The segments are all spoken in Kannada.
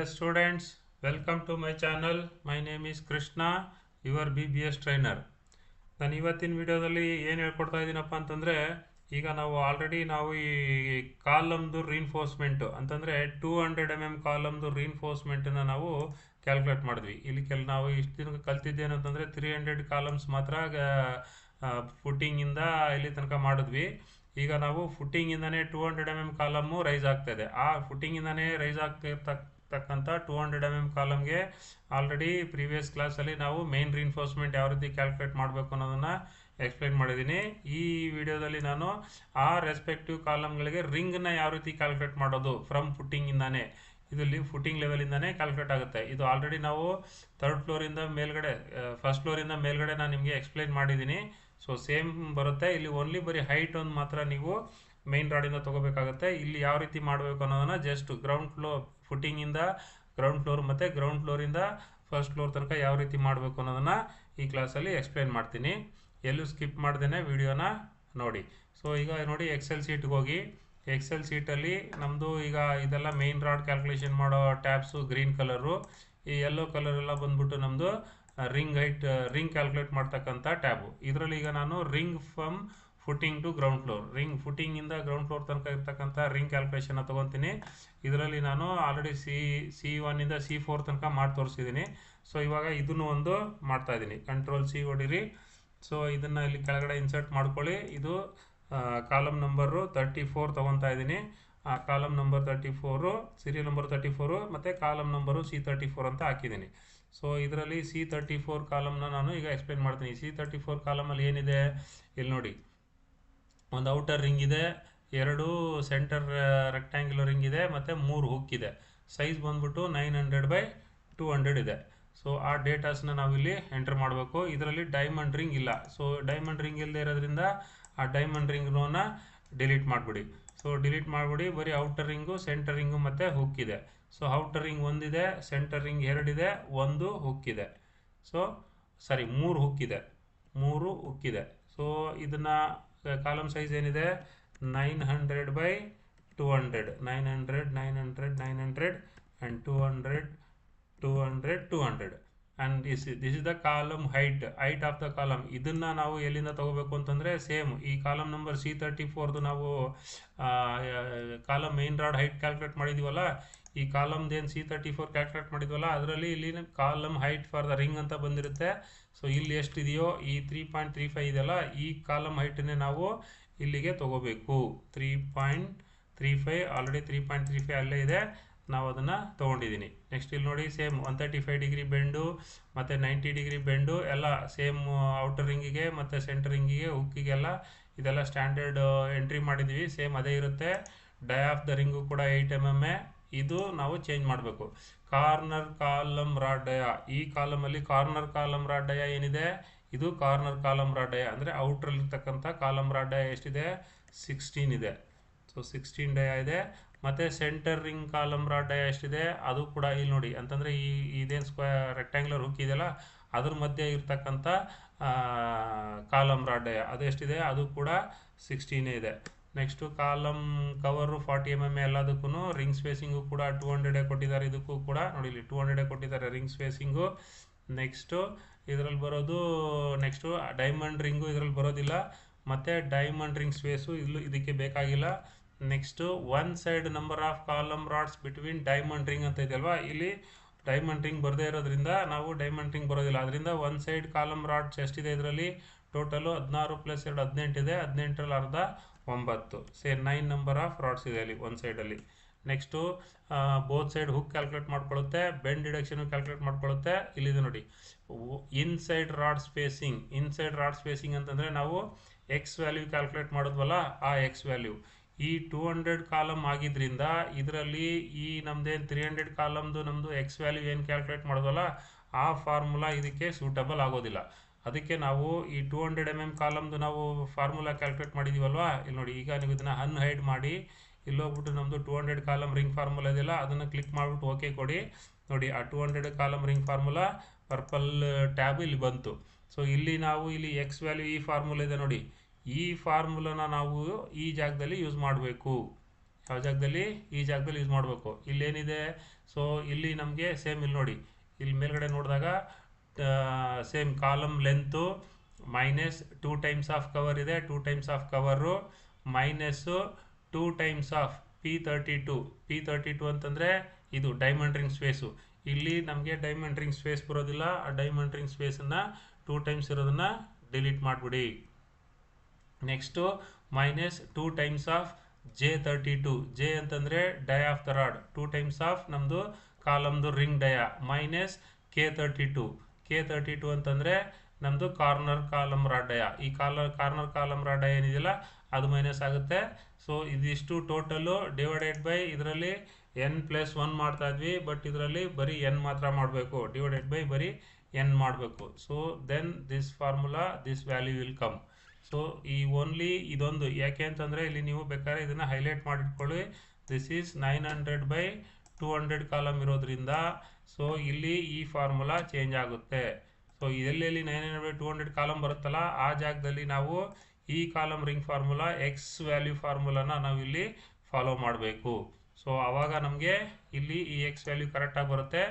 Dear students, welcome to my channel. My name is Krishna, your BBS trainer. ನಾನು ಇವತ್ತಿನ ವಿಡಿಯೋದಲ್ಲಿ ಏನು ಹೇಳ್ಕೊಡ್ತಾ ಇದ್ದೀನಪ್ಪ ಅಂತಂದರೆ, ಈಗ ನಾವು ಆಲ್ರೆಡಿ ಈ ಕಾಲಮ್ದು ರೀನ್ಫೋರ್ಸ್ಮೆಂಟು ಅಂತಂದರೆ 200 mm ಕಾಲಮ್ದು ರೀನ್ಫೋರ್ಸ್ಮೆಂಟನ್ನು ನಾವು ಕ್ಯಾಲ್ಕುಲೇಟ್ ಮಾಡಿದ್ವಿ. ಇಲ್ಲಿ ನಾವು ಇಷ್ಟು ದಿನ ಕಲ್ತಿದ್ದೇನು ಅಂತಂದರೆ 300 ಕಾಲಮ್ಸ್ ಮಾತ್ರ ಫುಟ್ಟಿಂಗಿಂದ ಇಲ್ಲಿ ತನಕ ಮಾಡಿದ್ವಿ. ಈಗ ನಾವು ಫುಟ್ಟಿಂಗಿಂದನೇ 200 mm ಕಾಲಮ್ಮು ರೈಸ್ ಆಗ್ತಾಯಿದೆ. ಆ ಫುಟ್ಟಿಂಗಿಂದನೇ ರೈಸ್ ಆಗ್ತಿರ್ತಕ್ಕಂಥ 200 mm ಕಾಲಮ್ಗೆ ಆಲ್ರೆಡಿ ಪ್ರೀವಿಯಸ್ ಕ್ಲಾಸಲ್ಲಿ ನಾವು ಮೇನ್ ರೀನ್ಫೋರ್ಸ್ಮೆಂಟ್ ಯಾವ ರೀತಿ ಕ್ಯಾಲ್ಕುಲೇಟ್ ಮಾಡಬೇಕು ಅನ್ನೋದನ್ನು ಎಕ್ಸ್ಪ್ಲೈನ್ ಮಾಡಿದ್ದೀನಿ. ಈ ವಿಡಿಯೋದಲ್ಲಿ ನಾನು ಆ ರೆಸ್ಪೆಕ್ಟಿವ್ ಕಾಲಮ್ಗಳಿಗೆ ರಿಂಗ್ನ ಯಾವ ರೀತಿ ಕ್ಯಾಲ್ಕುಲೇಟ್ ಮಾಡೋದು ಫ್ರಮ್ ಫುಟ್ಟಿಂಗಿಂದಾನೆ, ಇದರಲ್ಲಿ ಫುಟ್ಟಿಂಗ್ ಲೆವೆಲಿಂದಾನೇ ಕ್ಯಾಲ್ಕುಲೇಟ್ ಆಗುತ್ತೆ. ಇದು ಆಲ್ರೆಡಿ ನಾವು ಥರ್ಡ್ ಫ್ಲೋರಿಂದ ಮೇಲ್ಗಡೆ ಫಸ್ಟ್ ಫ್ಲೋರಿಂದ ಮೇಲ್ಗಡೆ ನಾನು ನಿಮಗೆ ಎಕ್ಸ್ಪ್ಲೈನ್ ಮಾಡಿದ್ದೀನಿ. ಸೊ ಸೇಮ್ ಬರುತ್ತೆ. ಇಲ್ಲಿ ಓನ್ಲಿ ಬರೀ ಹೈಟ್ ಒಂದು ಮಾತ್ರ ನೀವು ಮೇನ್ ರಾಡಿಂದ ತೊಗೋಬೇಕಾಗುತ್ತೆ. ಇಲ್ಲಿ ಯಾವ ರೀತಿ ಮಾಡಬೇಕು ಅನ್ನೋದನ್ನು ಜಸ್ಟ್ ಗ್ರೌಂಡ್ ಫ್ಲೋರ್ ಫುಟ್ಟಿಂಗಿಂದ ಗ್ರೌಂಡ್ ಫ್ಲೋರ್ ಮತ್ತು ಗ್ರೌಂಡ್ ಫ್ಲೋರಿಂದ ಫಸ್ಟ್ ಫ್ಲೋರ್ ತನಕ ಯಾವ ರೀತಿ ಮಾಡಬೇಕು ಅನ್ನೋದನ್ನು ಈ ಕ್ಲಾಸಲ್ಲಿ ಎಕ್ಸ್ಪ್ಲೈನ್ ಮಾಡ್ತೀನಿ. ಎಲ್ಲೂ ಸ್ಕಿಪ್ ಮಾಡ್ದೇ ವಿಡಿಯೋನ ನೋಡಿ. ಸೊ ಈಗ ನೋಡಿ ಎಕ್ಸೆಲ್ ಶೀಟ್ಗೆ ಹೋಗಿ, ಎಕ್ಸೆಲ್ ಶೀಟಲ್ಲಿ ನಮ್ಮದು ಈಗ ಇದೆಲ್ಲ ಮೇನ್ ರಾಡ್ ಕ್ಯಾಲ್ಕುಲೇಷನ್ ಮಾಡೋ ಟ್ಯಾಬ್ಸು ಗ್ರೀನ್ ಕಲರು, ಈ ಯೆಲ್ಲೋ ಕಲರ್ ಎಲ್ಲ ಬಂದ್ಬಿಟ್ಟು ನಮ್ಮದು ರಿಂಗ್ ಕ್ಯಾಲ್ಕುಲೇಟ್ ಮಾಡ್ತಕ್ಕಂಥ ಟ್ಯಾಬು. ಇದರಲ್ಲಿ ಈಗ ನಾನು ring from footing to ground floor, ring ಫುಟ್ಟಿಂಗಿಂದ ಗ್ರೌಂಡ್ ಫ್ಲೋರ್ ತನಕ ಇರ್ತಕ್ಕಂಥ ರಿಂಗ್ ಕ್ಯಾಲ್ಕುಲೇಷನ್ನ ತೊಗೊತೀನಿ. ಇದರಲ್ಲಿ ನಾನು ಆಲ್ರೆಡಿ C1 ಇಂದ C4 ತನಕ ಮಾಡಿ ತೋರಿಸಿದ್ದೀನಿ. ಸೊ ಇವಾಗ ಇದನ್ನು ಒಂದು ಮಾಡ್ತಾಯಿದ್ದೀನಿ. Control C ಹೊಡಿರಿ. ಸೊ ಇದನ್ನು ಇಲ್ಲಿ ಕೆಳಗಡೆ ಇನ್ಸರ್ಟ್ ಮಾಡ್ಕೊಳ್ಳಿ. ಇದು ಕಾಲಮ್ ನಂಬರು 34 ತೊಗೊತಾ ಇದ್ದೀನಿ. ಆ ಕಾಲಮ್ ನಂಬರ್ 34, ಸೀರಿಯಲ್ ನಂಬರ್ 34 ಮತ್ತು ಕಾಲಮ್ ನಂಬರು C34 ಅಂತ ಹಾಕಿದ್ದೀನಿ. ಸೊ ಇದರಲ್ಲಿ C34 ಕಾಲಮ್ನ ನಾನು ಈಗ ಎಕ್ಸ್ಪ್ಲೇನ್ ಮಾಡ್ತೀನಿ. C34 ಕಾಲಮಲ್ಲಿ ಏನಿದೆ ಇಲ್ಲಿ ನೋಡಿ, ಒಂದು ಔಟರ್ ರಿಂಗ್ ಇದೆ, 2 ಸೆಂಟರ್ ರೆಕ್ಟ್ಯಾಂಗ್ಯುಲರ್ ರಿಂಗ್ ಇದೆ ಮತ್ತು 3 ಹುಕ್ ಇದೆ. ಸೈಜ್ ಬಂದ್ಬಿಟ್ಟು 900/200 ಇದೆ. ಸೊ ಆ ಡೇಟಾಸ್ನ ನಾವಿಲ್ಲಿ ಎಂಟರ್ ಮಾಡಬೇಕು. ಇದರಲ್ಲಿ ಡೈಮಂಡ್ ರಿಂಗ್ ಇಲ್ಲ. ಸೊ ಡೈಮಂಡ್ ರಿಂಗ್ ಇಲ್ಲದೆ ಇರೋದ್ರಿಂದ ಆ ಡೈಮಂಡ್ ರಿಂಗ್ನ ಡಿಲೀಟ್ ಮಾಡಿಬಿಡಿ. ಸೊ ಡಿಲೀಟ್ ಮಾಡಿಬಿಡಿ. ಬರೀ ಔಟರ್ ರಿಂಗು, ಸೆಂಟರ್ ರಿಂಗು ಮತ್ತು ಹುಕ್ ಇದೆ. ಸೊ ಔಟರ್ ರಿಂಗ್ 1 ಇದೆ, ಸೆಂಟರ್ ರಿಂಗ್ 2 ಇದೆ, 1 ಹುಕ್ ಇದೆ. ಸೊ 3 ಹುಕ್ ಇದೆ, 3 ಹುಕ್ ಇದೆ. ಸೊ ಇದನ್ನು ಕಾಲಮ್ ಸೈಜ್ ಏನಿದೆ 900/200, 900 900 900 and 200 200 200 and this is the column height of the column. ಇದನ್ನು ನಾವು ಎಲ್ಲಿಂದ ತೊಗೋಬೇಕು ಅಂತಂದರೆ ಸೇಮ್ ಈ ಕಾಲಮ್ ನಂಬರ್ C34ದು ನಾವು column main rod height calculate ಮಾಡಿದ್ದೀವಲ್ಲ, ಈ ಕಾಲಮ್ದೇನು C34 ಕ್ಯಾಲ್ಕುಲೇಟ್ ಮಾಡಿದ್ವಲ್ಲ ಅದರಲ್ಲಿ ಇಲ್ಲಿ column height for the ring ಅಂತ ಬಂದಿರುತ್ತೆ. ಸೊ ಇಲ್ಲಿ ಎಷ್ಟಿದೆಯೋ ಈ 3.35 ಇದೆಯಲ್ಲ, ಈ ಕಾಲಮ್ ಹೈಟನ್ನೇ ನಾವು ಇಲ್ಲಿಗೆ ತೊಗೋಬೇಕು. 3.35 ಆಲ್ರೆಡಿ 3.35 ಅಲ್ಲೇ ಇದೆ, ನಾವು ಅದನ್ನು ತೊಗೊಂಡಿದ್ದೀನಿ. ನೆಕ್ಸ್ಟ್ ಇಲ್ಲಿ ನೋಡಿ, ಸೇಮ್ 135 ಡಿಗ್ರಿ ಬೆಂಡು ಮತ್ತು 90 ಡಿಗ್ರಿ ಬೆಂಡು ಎಲ್ಲ ಸೇಮ್ ಔಟರ್ ರಿಂಗಿಗೆ ಮತ್ತು ಸೆಂಟರ್ ರಿಂಗಿಗೆ ಹುಕ್ಕಿಗೆಲ್ಲ ಇದೆಲ್ಲ ಸ್ಟ್ಯಾಂಡರ್ಡ್ ಎಂಟ್ರಿ ಮಾಡಿದ್ದೀವಿ. ಸೇಮ್ ಅದೇ ಇರುತ್ತೆ. ಡೈ ಆಫ್ ದ ರಿಂಗು ಕೂಡ 8 mm. ಇದು ನಾವು ಚೇಂಜ್ ಮಾಡಬೇಕು. ಕಾರ್ನರ್ ಕಾಲಮ್ ರಾಡ್ ಡಯ, ಈ ಕಾಲಮಲ್ಲಿ ಕಾರ್ನರ್ ಕಾಲಮ್ ರಾಡ್ ಡಯ ಏನಿದೆ, ಇದು ಕಾರ್ನರ್ ಕಾಲಮ್ ರಾಡ್ ಡಯ ಅಂದರೆ ಔಟ್ರಲ್ಲಿರ್ತಕ್ಕಂಥ ಕಾಲಮ್ ರಾಡ್ ಡಯ ಎಷ್ಟಿದೆ 16 ಇದೆ. ಸೊ 16 ಡಯ ಇದೆ. ಮತ್ತು ಸೆಂಟರ್ ರಿಂಗ್ ಕಾಲಮ್ ರಾಡ್ ಡಯ ಎಷ್ಟಿದೆ ಅದು ಕೂಡ ಇಲ್ಲಿ ನೋಡಿ, ಅಂತಂದರೆ ಇದೇನು ರೆಕ್ಟ್ಯಾಂಗ್ಯುಲರ್ ಹುಕ್ ಇದೆಯಲ್ಲ ಅದ್ರ ಮಧ್ಯೆ ಇರ್ತಕ್ಕಂಥ ಕಾಲಮ್ ರಾಡ್ ಡಯ ಅದು ಎಷ್ಟಿದೆ, ಅದು ಕೂಡ 16 ಇದೆ. ನೆಕ್ಸ್ಟು ಕಾಲಮ್ ಕವರು 40 mm ಎಲ್ಲದಕ್ಕೂ ರಿಂಗ್ ಸ್ಪೇಸಿಂಗು ಕೂಡ 200 ಕೊಟ್ಟಿದ್ದಾರೆ. ಇದಕ್ಕೂ ಕೂಡ ನೋಡಿ ಇಲ್ಲಿ 200 ಕೊಟ್ಟಿದ್ದಾರೆ ರಿಂಗ್ ಸ್ಪೇಸಿಂಗು. ನೆಕ್ಸ್ಟು ಇದರಲ್ಲಿ ಬರೋದು ನೆಕ್ಸ್ಟು ಡೈಮಂಡ್ ರಿಂಗು ಇದರಲ್ಲಿ ಬರೋದಿಲ್ಲ, ಮತ್ತು ಡೈಮಂಡ್ ರಿಂಗ್ ಸ್ಪೇಸು ಇದಕ್ಕೆ ಬೇಕಾಗಿಲ್ಲ. Next 1 side number of column rods between diamond ring ಅಂತ ಇದೆಯಲ್ವಾ, ಇಲ್ಲಿ ಡೈಮಂಡ್ ರಿಂಗ್ ಬರದೇ ಇರೋದ್ರಿಂದ ನಾವು ಡೈಮಂಡ್ ರಿಂಗ್ ಬರೋದಿಲ್ಲ. ಅದರಿಂದ 1 ಸೈಡ್ ಕಾಲಮ್ ರಾಡ್ಸ್ ಎಷ್ಟಿದೆ ಇದರಲ್ಲಿ ಟೋಟಲು 16 + 2 18 ಇದೆ. 18ರಲ್ಲಿ ಅರ್ಧ 9. 9 ನಂಬರ್ ಆಫ್ ರಾಡ್ಸ್ ಇದೆ ಅಲ್ಲಿ ಒಂದು ಸೈಡಲ್ಲಿ. Next both side hook calculate ಮಾಡ್ಕೊಳ್ಳುತ್ತೆ, ಬೆಂಡ್ ಡಿಡಕ್ಷನು ಕ್ಯಾಲ್ಕುಲೇಟ್ ಮಾಡ್ಕೊಳ್ಳುತ್ತೆ. ಇಲ್ಲಿದೆ ನೋಡಿ ಇನ್ಸೈಡ್ ರಾಡ್ ಸ್ಪೇಸಿಂಗ್ ಅಂತಂದರೆ ನಾವು ಎಕ್ಸ್ ವ್ಯಾಲ್ಯೂ ಕ್ಯಾಲ್ಕುಲೇಟ್ ಮಾಡಿದ್ವಲ್ಲ, ಆ ಎಕ್ಸ್ ವ್ಯಾಲ್ಯೂ ಈ 200 ಕಾಲಮ್ ಆಗಿದ್ದರಿಂದ ಇದರಲ್ಲಿ ಈ ನಮ್ಮದೇನು 300 ಕಾಲಮ್ದು ನಮ್ಮದು ಎಕ್ಸ್ ವ್ಯಾಲ್ಯೂ ಏನು ಕ್ಯಾಲ್ಕುಲೇಟ್ ಮಾಡೋದಲ್ಲ ಆ ಫಾರ್ಮುಲಾ ಇದಕ್ಕೆ ಸೂಟಬಲ್ ಆಗೋದಿಲ್ಲ. ಅದಕ್ಕೆ ನಾವು ಈ 200 mm ಕಾಲಮ್ದು ನಾವು ಫಾರ್ಮುಲಾ ಕ್ಯಾಲ್ಕುಲೇಟ್ ಮಾಡಿದ್ದೀವಲ್ವಾ, ಇಲ್ಲಿ ನೋಡಿ. ಈಗ ನೀವು ಇದನ್ನು ಅನ್ಹೈಡ್ ಮಾಡಿ ಇಲ್ಲಿ ಹೋಗ್ಬಿಟ್ಟು ನಮ್ಮದು 200 ಕಾಲಮ್ ರಿಂಗ್ ಫಾರ್ಮುಲಾ ಇದೆಯಲ್ಲ ಅದನ್ನು ಕ್ಲಿಕ್ ಮಾಡಿಬಿಟ್ಟು ಓಕೆ ಕೊಡಿ. ನೋಡಿ ಆ 200 column ring formula purple tab ಇಲ್ಲಿ ಬಂತು. ಸೊ ಇಲ್ಲಿ ನಾವು ಇಲ್ಲಿ ಎಕ್ಸ್ ವ್ಯಾಲ್ಯೂ ಈ ಫಾರ್ಮುಲಾ ಇದೆ ನೋಡಿ, ಈ ಫಾರ್ಮುಲಾನ ನಾವು ಈ ಜಾಗದಲ್ಲಿ ಯೂಸ್ ಮಾಡಬೇಕು. ಯಾವ ಜಾಗದಲ್ಲಿ, ಈ ಜಾಗದಲ್ಲಿ ಯೂಸ್ ಮಾಡಬೇಕು. ಇಲ್ಲೇನಿದೆ, ಸೊ ಇಲ್ಲಿ ನಮಗೆ ಸೇಮ್ ಇಲ್ಲಿ ನೋಡಿ, ಇಲ್ಲಿ ಮೇಲ್ಗಡೆ ನೋಡಿದಾಗ same column length minus 2 times of cover ಇದೆ, 2 times of cover minus 2 times of P32 ಅಂತಂದರೆ ಇದು ಡೈಮಂಡ್ ರಿಂಗ್ ಸ್ಪೇಸು. ಇಲ್ಲಿ ನಮಗೆ ಡೈಮಂಡ್ ರಿಂಗ್ ಸ್ಪೇಸ್ ಬರೋದಿಲ್ಲ, ಆ ಡೈಮಂಡ್ ರಿಂಗ್ ಸ್ಪೇಸನ್ನು 2 ಟೈಮ್ಸ್ ಇರೋದನ್ನು ಡಿಲೀಟ್ ಮಾಡಿಬಿಡಿ. Next minus 2 times of J32, J ಅಂತಂದರೆ dia of the rod, 2 times of ನಮ್ಮದು ಕಾಲಮ್ದು ರಿಂಗ್ ಡಯ ಮೈನಸ್ K32 ಅಂತಂದರೆ ನಮ್ಮದು ಕಾರ್ನರ್ ಕಾಲಮ್ ರಾಡ್ ಡಯ. ಈ ಕಾರ್ನರ್ ಕಾಲಮ್ ರಾಡ್ ಡಯ ಏನಿದೆಯಲ್ಲ ಅದು ಮೈನಸ್ ಆಗುತ್ತೆ. ಸೊ ಇದಿಷ್ಟು ಟೋಟಲು ಡಿವೈಡೆಡ್ ಬೈ ಇದರಲ್ಲಿ n+1 ಮಾಡ್ತಾ ಇದ್ವಿ, ಬಟ್ ಇದರಲ್ಲಿ ಬರೀ n ಮಾತ್ರ ಮಾಡಬೇಕು, ಡಿವೈಡೆಡ್ ಬೈ ಬರೀ n ಮಾಡಬೇಕು. So then this formula this value will come. So ಈ ಓನ್ಲಿ ಇದೊಂದು ಯಾಕೆ ಅಂತಂದರೆ ಇಲ್ಲಿ ನೀವು ಬೇಕಾದ್ರೆ ಇದನ್ನು ಹೈಲೈಟ್ ಮಾಡಿಟ್ಕೊಳ್ಳಿ. ದಿಸ್ ಈಸ್ 900/200 ಕಾಲಮ್ ಇರೋದ್ರಿಂದ ಸೊ ಇಲ್ಲಿ ಈ ಫಾರ್ಮುಲಾ ಚೇಂಜ್ ಆಗುತ್ತೆ. ಸೊ ಎಲ್ಲೆಲ್ಲಿ 900/200 ಕಾಲಮ್ ಬರುತ್ತಲ್ಲ ಆ ಜಾಗದಲ್ಲಿ ನಾವು ಈ column ring formula X value ಫಾರ್ಮುಲಾನ ನಾವು ಇಲ್ಲಿ ಫಾಲೋ ಮಾಡಬೇಕು. ಸೊ ಆವಾಗ ನಮಗೆ ಇಲ್ಲಿ ಈ ಎಕ್ಸ್ ವ್ಯಾಲ್ಯೂ ಕರೆಕ್ಟಾಗಿ ಬರುತ್ತೆ.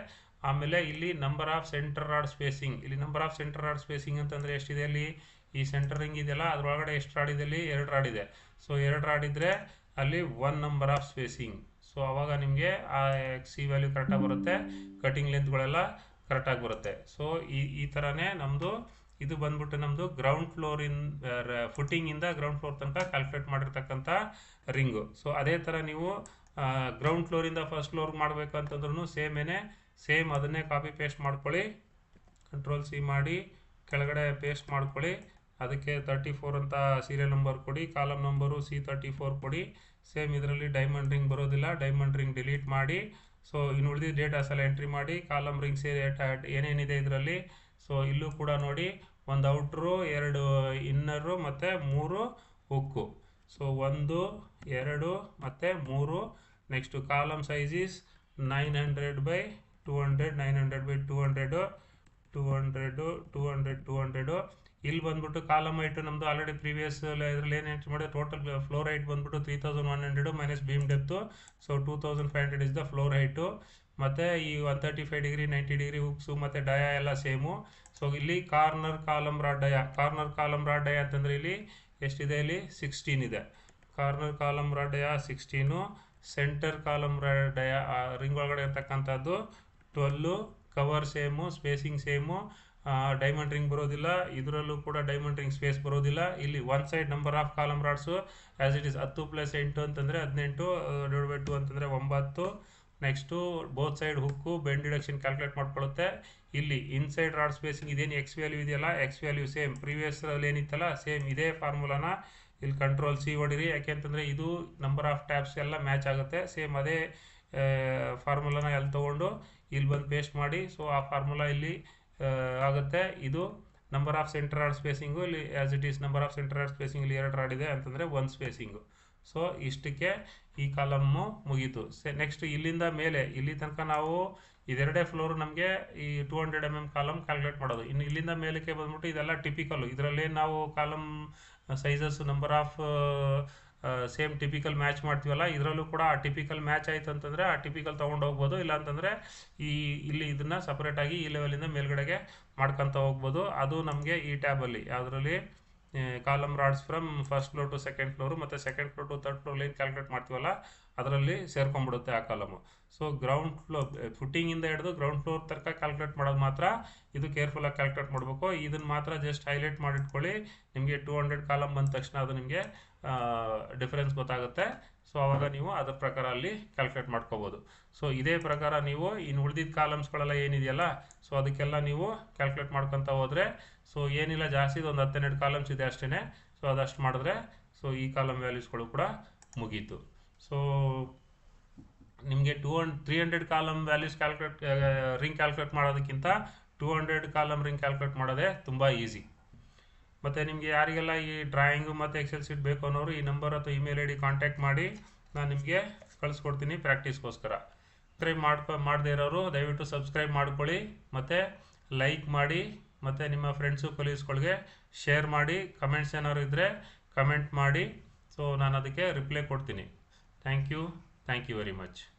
ಆಮೇಲೆ ಇಲ್ಲಿ number of centre rod spacing, ಇಲ್ಲಿ number of centre rod spacing ಅಂತಂದರೆ ಎಷ್ಟಿದೆ, ಅಲ್ಲಿ ಈ ಸೆಂಟರ್ ರಿಂಗ್ ಇದೆಯಲ್ಲ ಅದರೊಳಗಡೆ ಎಷ್ಟು ರಾಡ್ ಇದೆ, ಅಲ್ಲಿ 2 ರಾಡ್ ಇದೆ. ಸೊ 2 ರಾಡ್ ಇದ್ದರೆ ಅಲ್ಲಿ 1 ನಂಬರ್ ಆಫ್ ಸ್ಪೇಸಿಂಗ್. ಸೊ ಆವಾಗ ನಿಮಗೆ ಆ ಎಕ್ಸ್ ಈ ವ್ಯಾಲ್ಯೂ ಕರೆಕ್ಟಾಗಿ ಬರುತ್ತೆ, ಕಟಿಂಗ್ ಲೆಂತ್ಗಳೆಲ್ಲ ಕರೆಕ್ಟಾಗಿ ಬರುತ್ತೆ. ಸೊ ಈ ಥರನೇ ನಮ್ಮದು ಇದು ಬಂದ್ಬಿಟ್ಟು ನಮ್ಮದು ಗ್ರೌಂಡ್ ಫುಟಿಂಗಿಂದ ಗ್ರೌಂಡ್ ಫ್ಲೋರ್ ತನಕ ಕ್ಯಾಲ್ಕುಲೇಟ್ ಮಾಡಿರ್ತಕ್ಕಂಥ ರಿಂಗು. ಸೊ ಅದೇ ಥರ ನೀವು ಗ್ರೌಂಡ್ ಫ್ಲೋರಿಂದ ಫಸ್ಟ್ ಫ್ಲೋರ್ಗೆ ಮಾಡಬೇಕಂತಂದ್ರೂ ಸೇಮ್ ಅದನ್ನೇ ಕಾಪಿ ಪೇಸ್ಟ್ ಮಾಡ್ಕೊಳ್ಳಿ. Ctrl+C ಮಾಡಿ ಕೆಳಗಡೆ ಪೇಸ್ಟ್ ಮಾಡ್ಕೊಳ್ಳಿ. ಅದಕ್ಕೆ 34 ಅಂತ ಸೀರಿಯಲ್ ನಂಬರ್ ಕೊಡಿ, ಕಾಲಮ್ ನಂಬರು C34 ಕೊಡಿ. ಸೇಮ್ ಇದರಲ್ಲಿ ಡೈಮಂಡ್ ರಿಂಗ್ ಬರೋದಿಲ್ಲ, ಡೈಮಂಡ್ ರಿಂಗ್ ಡಿಲೀಟ್ ಮಾಡಿ. ಸೊ ಇನ್ನು ಉಳಿದಿದ್ದ ಡೇಟಾಸ್ ಎಲ್ಲ ಎಂಟ್ರಿ ಮಾಡಿ. ಕಾಲಮ್ ರಿಂಗ್ಸ್ ಏನೇನಿದೆ ಇದರಲ್ಲಿ, ಸೊ ಇಲ್ಲೂ ಕೂಡ ನೋಡಿ, ಒಂದು ಔಟ್ರು, 2 ಇನ್ನರು ಮತ್ತು 3 ಹುಕ್ಕು. ಸೊ 1 2 ಮತ್ತು 3. Next column size is 900/200, 900/200, 200. ಇಲ್ಲಿ ಬಂದ್ಬಿಟ್ಟು ಕಾಲಮ್ ಹೈಟ್ ನಮ್ಮದು ಆಲ್ರೆಡಿ ಪ್ರೀವಿಯಸ್ ಇದರಲ್ಲಿ ಏನು ಎಂಟ್ರಿ ಮಾಡಿದೆ, ಟೋಟಲ್ ಫ್ಲೋರ್ ಹೈಟ್ ಬಂದ್ಬಿಟ್ಟು 3100 minus beam depth. So 2500 is the floor height. ಮತ್ತು ಈ 135 ಡಿಗ್ರಿ 90 ಡಿಗ್ರಿ ಹುಕ್ಸು ಮತ್ತು ಡಯ ಎಲ್ಲ ಸೇಮು. ಸೊ ಇಲ್ಲಿ ಕಾರ್ನರ್ ಕಾಲಮ್ ರಾಡ್ ಡಯ ಅಂತಂದರೆ ಇಲ್ಲಿ ಎಷ್ಟಿದೆ, ಇಲ್ಲಿ 16 ಇದೆ. Corner column rod dia 16, centre column rod dia ring ಒಳಗಡೆ ಇರ್ತಕ್ಕಂಥದ್ದು 12, cover same, spacing same, diamond ring ಬರೋದಿಲ್ಲ, ಇದರಲ್ಲೂ ಕೂಡ ಡೈಮಂಡ್ ರಿಂಗ್ ಸ್ಪೇಸ್ ಬರೋದಿಲ್ಲ. ಇಲ್ಲಿ one side number of column rods as it is 10 + 8 ಅಂತಂದರೆ 18, /2 ಅಂತಂದರೆ 9. Next both side hook bend deduction calculate ಮಾಡ್ಕೊಳ್ಳುತ್ತೆ. ಇಲ್ಲಿ ಇನ್ಸೈಡ್ ರಾಡ್ ಸ್ಪೇಸಿಂಗ್ ಇದೇನು ಎಕ್ಸ್ ವ್ಯಾಲ್ಯೂ ಇದೆಯಲ್ಲ, ಎಕ್ಸ್ ವ್ಯಾಲ್ಯೂ ಸೇಮ್ ಪ್ರೀವಿಯಸ್ರಲ್ಲಿ ಏನಿತ್ತಲ್ಲ ಸೇಮ್ ಇದೇ ಫಾರ್ಮುಲಾನ ಇಲ್ಲಿ Ctrl+C ಹೊಡಿರಿ. ಯಾಕೆಂತಂದರೆ ಇದು ನಂಬರ್ ಆಫ್ ಟ್ಯಾಬ್ಸ್ ಎಲ್ಲ ಮ್ಯಾಚ್ ಆಗುತ್ತೆ. ಸೇಮ್ ಅದೇ ಫಾರ್ಮುಲಾನ ಎಲ್ಲಿ ತೊಗೊಂಡು ಇಲ್ಲಿ ಬಂದು ಪೇಸ್ಟ್ ಮಾಡಿ. ಸೊ ಆ ಫಾರ್ಮುಲಾ ಇಲ್ಲಿ ಆಗುತ್ತೆ. ಇದು number of centre rod spacing ಇಲ್ಲಿ as it is number of centre rod spacing ಇಲ್ಲಿ 2 ರಾಡ್ ಇದೆ ಅಂತಂದರೆ 1 ಸ್ಪೇಸಿಂಗು. ಸೊ ಇಷ್ಟಕ್ಕೆ ಈ ಕಾಲಮ್ಮು ಮುಗೀತು. ನೆಕ್ಸ್ಟ್ ಇಲ್ಲಿಂದ ಮೇಲೆ ಇಲ್ಲಿ ತನಕ ನಾವು ಇದೆರಡೇ ಫ್ಲೋರು ನಮಗೆ ಈ 200 mm ಕಾಲಮ್ ಕ್ಯಾಲ್ಕುಲೇಟ್ ಮಾಡೋದು. ಇನ್ನು ಇಲ್ಲಿಂದ ಮೇಲಕ್ಕೆ ಬಂದ್ಬಿಟ್ಟು ಇದೆಲ್ಲ ಟಿಪಿಕಲ್ಲು. ಇದರಲ್ಲಿ ನಾವು column sizes number of same typical match ಮಾಡ್ತೀವಲ್ಲ, ಇದರಲ್ಲೂ ಕೂಡ ಆ ಟಿಪಿಕಲ್ ಮ್ಯಾಚ್ ಆಯಿತು ಅಂತಂದರೆ ಆ ಟಿಪಿಕಲ್ ತೊಗೊಂಡು ಹೋಗ್ಬೋದು. ಇಲ್ಲಾಂತಂದರೆ ಇಲ್ಲಿ ಇದನ್ನು ಸಪ್ರೇಟಾಗಿ ಈ ಲೆವೆಲಿಂದ ಮೇಲ್ಗಡೆಗೆ ಮಾಡ್ಕೊತ ಹೋಗ್ಬೋದು. ಅದು ನಮಗೆ ಈ ಟ್ಯಾಬಲ್ಲಿ ಯಾವುದರಲ್ಲಿ column rods from first floor to second floor ಮತ್ತು second floor to third floor ಏನು ಕ್ಯಾಲ್ಕುಲೇಟ್ ಮಾಡ್ತೀವಲ್ಲ ಅದರಲ್ಲಿ ಸೇರ್ಕೊಂಡ್ಬಿಡುತ್ತೆ ಆ ಕಾಲಮು. ಸೊ ಗ್ರೌಂಡ್ ಫ್ಲೋರ್ ಫುಟ್ಟಿಂಗಿಂದ ಹಿಡಿದು ಗ್ರೌಂಡ್ ಫ್ಲೋರ್ ತನಕ ಕ್ಯಾಲ್ಕುಲೇಟ್ ಮಾಡೋದು ಮಾತ್ರ ಇದು ಕೇರ್ಫುಲ್ಲಾಗಿ ಕ್ಯಾಲ್ಕುಲೇಟ್ ಮಾಡಬೇಕು. ಇದನ್ನು ಮಾತ್ರ ಜಸ್ಟ್ ಹೈಲೈಟ್ ಮಾಡಿಟ್ಕೊಳ್ಳಿ. ನಿಮಗೆ 200 ಕಾಲಮ್ ಬಂದ ತಕ್ಷಣ ಅದು ನಿಮಗೆ ಡಿಫರೆನ್ಸ್ ಗೊತ್ತಾಗುತ್ತೆ. ಸೊ ಆವಾಗ ನೀವು ಅದ್ರ ಪ್ರಕಾರ ಅಲ್ಲಿ ಕ್ಯಾಲ್ಕುಲೇಟ್ ಮಾಡ್ಕೋಬೋದು. ಸೊ ಇದೇ ಪ್ರಕಾರ ನೀವು ಇನ್ನು ಉಳಿದಿದ್ದ ಕಾಲಮ್ಸ್ಗಳೆಲ್ಲ ಏನಿದೆಯಲ್ಲ ಸೊ ಅದಕ್ಕೆಲ್ಲ ನೀವು ಕ್ಯಾಲ್ಕುಲೇಟ್ ಮಾಡ್ಕೊತ ಹೋದರೆ ಸೊ ಏನಿಲ್ಲ ಜಾಸ್ತಿ ಒಂದು 10-12 ಕಾಲಮ್ಸ್ ಇದೆ ಅಷ್ಟೇ. ಸೊ ಅದಷ್ಟು ಮಾಡಿದ್ರೆ ಸೊ ಈ ಕಾಲಮ್ ವ್ಯಾಲ್ಯೂಸ್ಗಳು ಕೂಡ ಮುಗೀತು. ಸೊ ನಿಮಗೆ 300 ಕಾಲಮ್ ವ್ಯಾಲ್ಯೂಸ್ ರಿಂಗ್ ಕ್ಯಾಲ್ಕುಲೇಟ್ ಮಾಡೋದಕ್ಕಿಂತ 200 ಕಾಲಮ್ ರಿಂಗ್ ಕ್ಯಾಲ್ಕುಲೇಟ್ ಮಾಡೋದೇ ತುಂಬ ಈಸಿ. ಮತ್ತು ನಿಮಗೆ ಯಾರಿಗೆಲ್ಲ ಈ ಡ್ರಾಯಿಂಗು ಮತ್ತು ಎಕ್ಸೆಲ್ ಶೀಟ್ ಬೇಕು ಅನ್ನೋರು ಈ ನಂಬರ್ ಅಥವಾ ಇಮೇಲ್ ID ಕಾಂಟ್ಯಾಕ್ಟ್ ಮಾಡಿ, ನಾನು ನಿಮಗೆ ಕಳಿಸ್ಕೊಡ್ತೀನಿ ಪ್ರಾಕ್ಟೀಸ್ಗೋಸ್ಕರ. ಸಬ್ಸ್ಕ್ರೈಬ್ ಮಾಡದೇ ಇರೋರು ದಯವಿಟ್ಟು ಸಬ್ಸ್ಕ್ರೈಬ್ ಮಾಡ್ಕೊಳ್ಳಿ, ಮತ್ತು ಲೈಕ್ ಮಾಡಿ, ಮತ್ತು ನಿಮ್ಮ ಫ್ರೆಂಡ್ಸು ಕೊಲೀಗ್ಸ್ಗಳಿಗೆ ಶೇರ್ ಮಾಡಿ. ಕಮೆಂಟ್ಸ್ ಏನಾದ್ರು ಇದ್ದರೆ ಕಮೆಂಟ್ ಮಾಡಿ. ಸೊ ನಾನು ಅದಕ್ಕೆ ರಿಪ್ಲೈ ಕೊಡ್ತೀನಿ. Thank you very much.